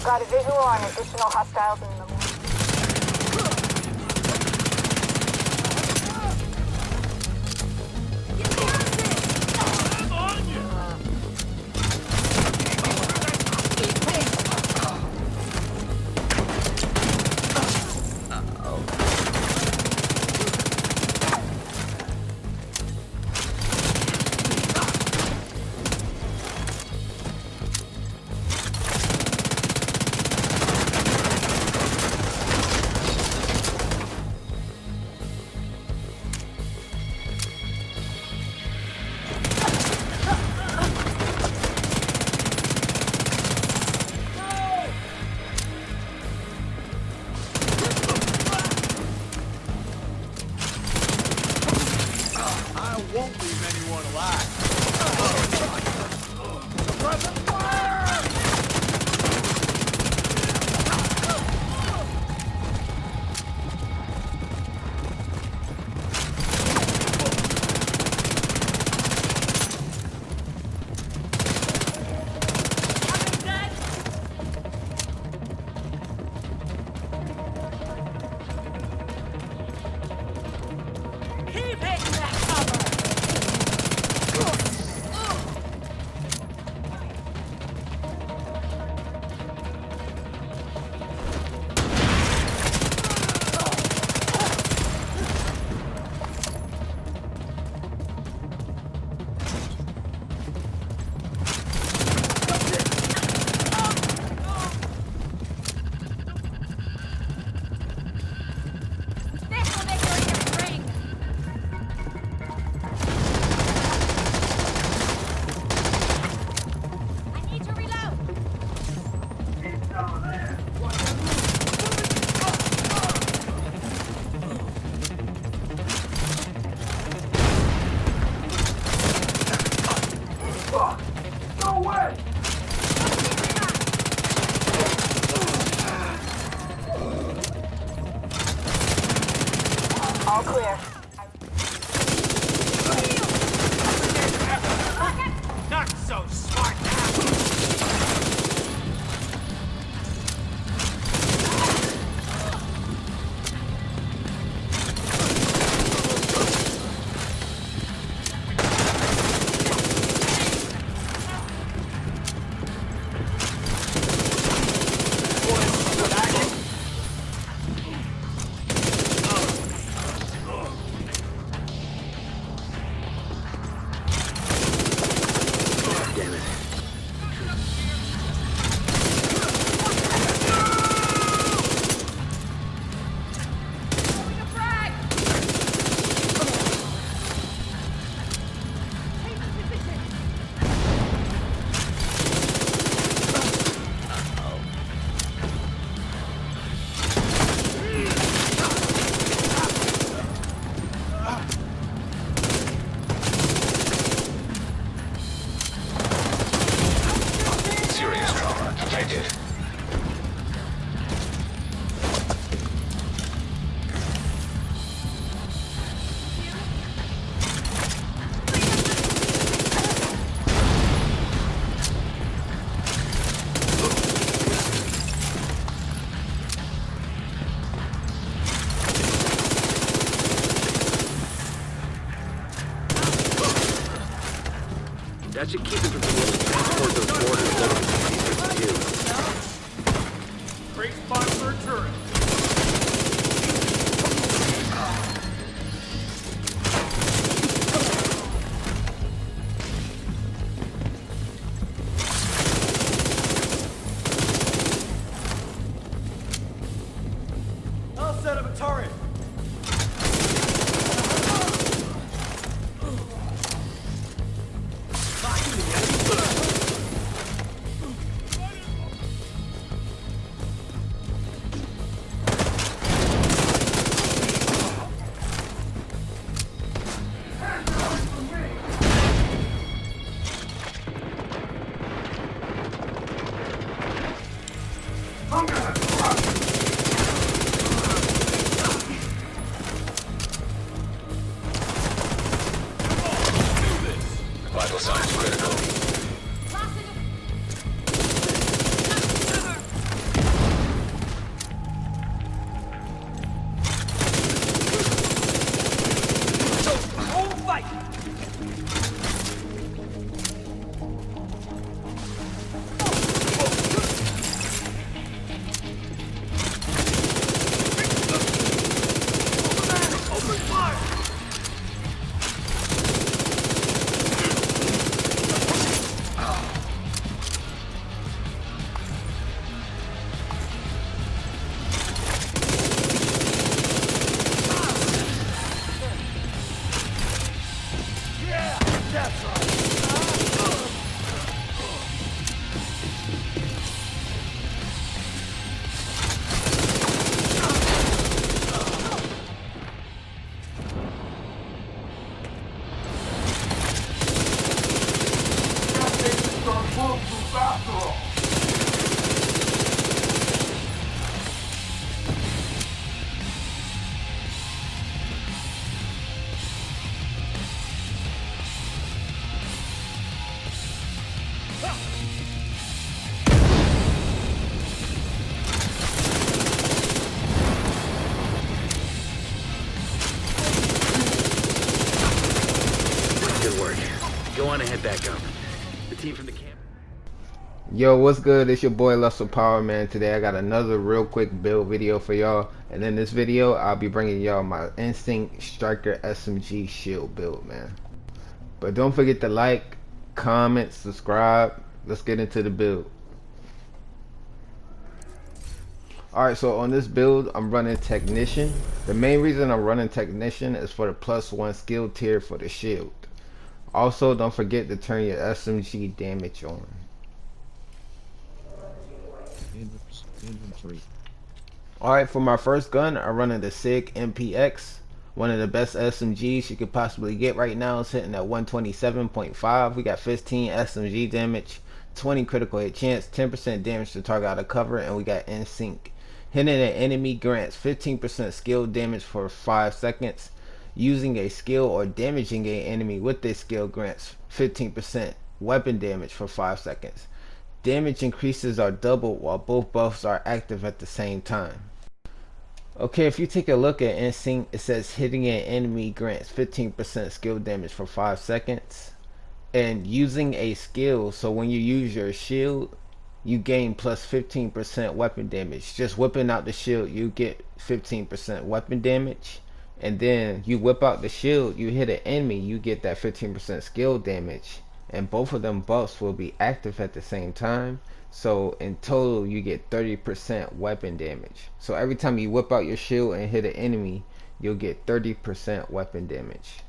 Got a visual on additional hostiles in the morning. Won't leave anyone alive. All clear. Not so smart now. That should keep it from being able to transport those borders over to you. Great spot for a turret. I'll set up a turret. Locking the enemy. back up. The team from the camp. Yo, what's good? It's your boy Lustle Power Man. Today I got another real quick build video for y'all, and in this video I'll be bringing y'all my In Sync Striker SMG shield build, man. But don't forget to like, comment, subscribe. Let's get into the build. Alright, so on this build I'm running Technician. The main reason I'm running Technician is for the +1 skill tier for the shield. Also, don't forget to turn your SMG damage on. Alright, for my first gun, I'm running the Sig Mpx. One of the best SMGs you could possibly get right now. It's hitting at 127.5. We got 15 SMG damage, 20 critical hit chance, 10% damage to target out of cover, and we got In Sync. Hitting an enemy grants 15% skill damage for 5 seconds. Using a skill or damaging an enemy with this skill grants 15% weapon damage for 5 seconds. Damage increases are doubled while both buffs are active at the same time. Okay, if you take a look at In Sync, it says hitting an enemy grants 15% skill damage for 5 seconds. And using a skill, so when you use your shield, you gain plus 15% weapon damage. Just whipping out the shield, you get 15% weapon damage. And then you whip out the shield, you hit an enemy, you get that 15% skill damage. And both of them buffs will be active at the same time. So in total you get 30% weapon damage. So every time you whip out your shield and hit an enemy, you'll get 30% weapon damage.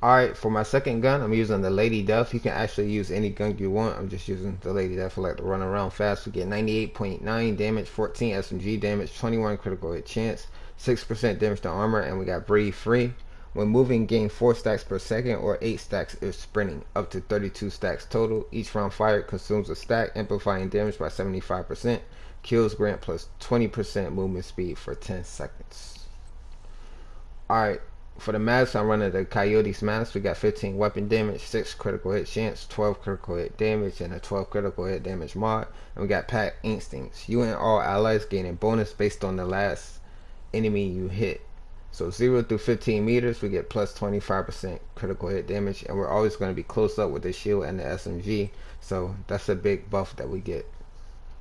Alright, for my second gun, I'm using the Lady Death. You can actually use any gun you want. I'm just using the Lady Death. I like to run around fast. We get 98.9 damage, 14 SMG damage, 21 critical hit chance, 6% damage to armor, and we got breathe free. When moving, gain 4 stacks per second or 8 stacks if sprinting, up to 32 stacks total. Each round fired consumes a stack, amplifying damage by 75%. Kills grant plus 20% movement speed for 10 seconds. Alright, for the mask, I'm running the Coyotes mask. We got 15 weapon damage, 6 critical hit chance, 12 critical hit damage, and a 12 critical hit damage mod. And we got Pack Instincts. You and all allies gaining bonus based on the last enemy you hit. So 0 through 15 meters, we get plus 25% critical hit damage, and we're always going to be close up with the shield and the SMG, so that's a big buff that we get.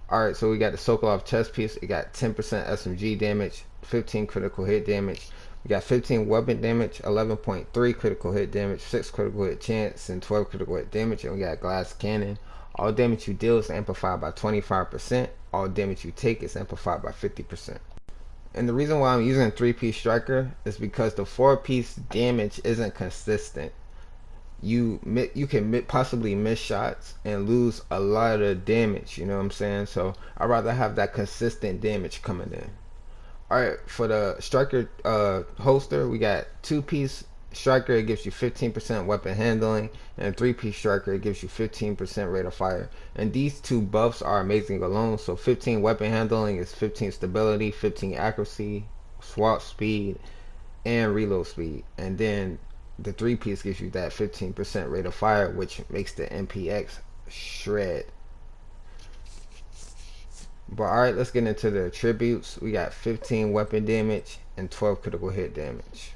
Alright, so we got the Sokolov chest piece. It got 10% SMG damage, 15 critical hit damage. We got 15 weapon damage, 11.3 critical hit damage, 6 critical hit chance, and 12 critical hit damage, and we got glass cannon. All damage you deal is amplified by 25%. All damage you take is amplified by 50%. And the reason why I'm using a 3-piece striker is because the 4-piece damage isn't consistent. You can possibly miss shots and lose a lot of damage, you know what I'm saying? So I'd rather have that consistent damage coming in. Alright, for the striker holster, we got 2-piece striker, it gives you 15% weapon handling, and a 3-piece striker, it gives you 15% rate of fire. And these two buffs are amazing alone. So 15 weapon handling is 15 stability, 15 accuracy, swap speed, and reload speed. And then the 3-piece gives you that 15% rate of fire, which makes the MPX shred. But alright, let's get into the attributes. We got 15 weapon damage and 12 critical hit damage.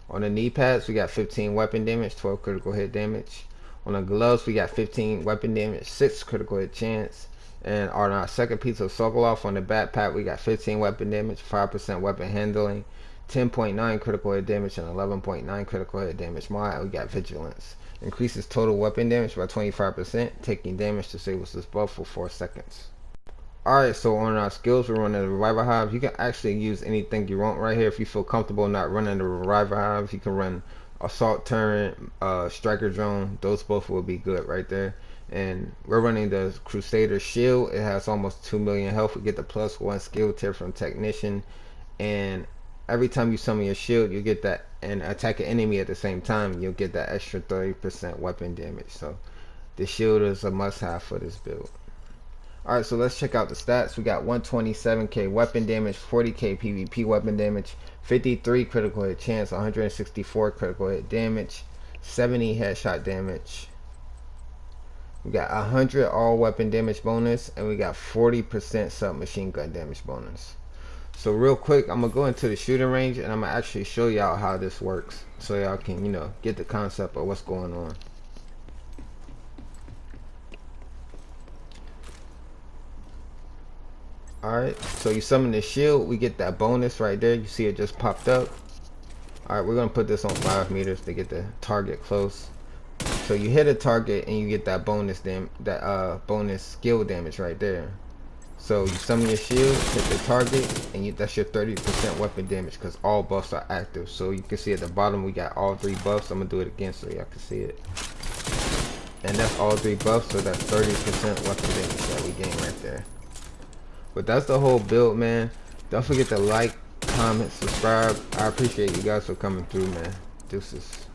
On the knee pads, we got 15 weapon damage, 12 critical hit damage. On the gloves, we got 15 weapon damage, 6 critical hit chance. And on our second piece of Sokolov, on the backpack, we got 15 weapon damage, 5% weapon handling, 10.9 critical hit damage, and 11.9 critical hit damage mod. And we got vigilance. Increases total weapon damage by 25%, taking damage disables this buff for 4 seconds. Alright, so on our skills, we're running the Reviver Hive. You can actually use anything you want right here. If you feel comfortable not running the Reviver Hive, you can run Assault Turret, Striker Drone. Those both will be good right there. And we're running the Crusader Shield. It has almost 2 million health. We get the +1 skill tier from Technician. And every time you summon your shield, you get that, and attack an enemy at the same time, you'll get that extra 30% weapon damage. So the shield is a must-have for this build. Alright, so let's check out the stats. We got 127k weapon damage, 40k PvP weapon damage, 53 critical hit chance, 164 critical hit damage, 70 headshot damage. We got 100 all weapon damage bonus, and we got 40% submachine gun damage bonus. So real quick, I'm gonna go into the shooting range and I'm gonna actually show y'all how this works, so y'all can, you know, get the concept of what's going on. Alright, so you summon the shield, we get that bonus right there. You see it just popped up. Alright, we're gonna put this on 5 meters to get the target close. So you hit a target and you get that bonus bonus skill damage right there. So you summon your shield, hit the target, and that's your 30% weapon damage because all buffs are active. So you can see at the bottom we got all 3 buffs. I'm gonna do it again so y'all can see it. And that's all 3 buffs, so that's 30% weapon damage that we gain right there. But that's the whole build, man. Don't forget to like, comment, subscribe. I appreciate you guys for coming through, man. Deuces.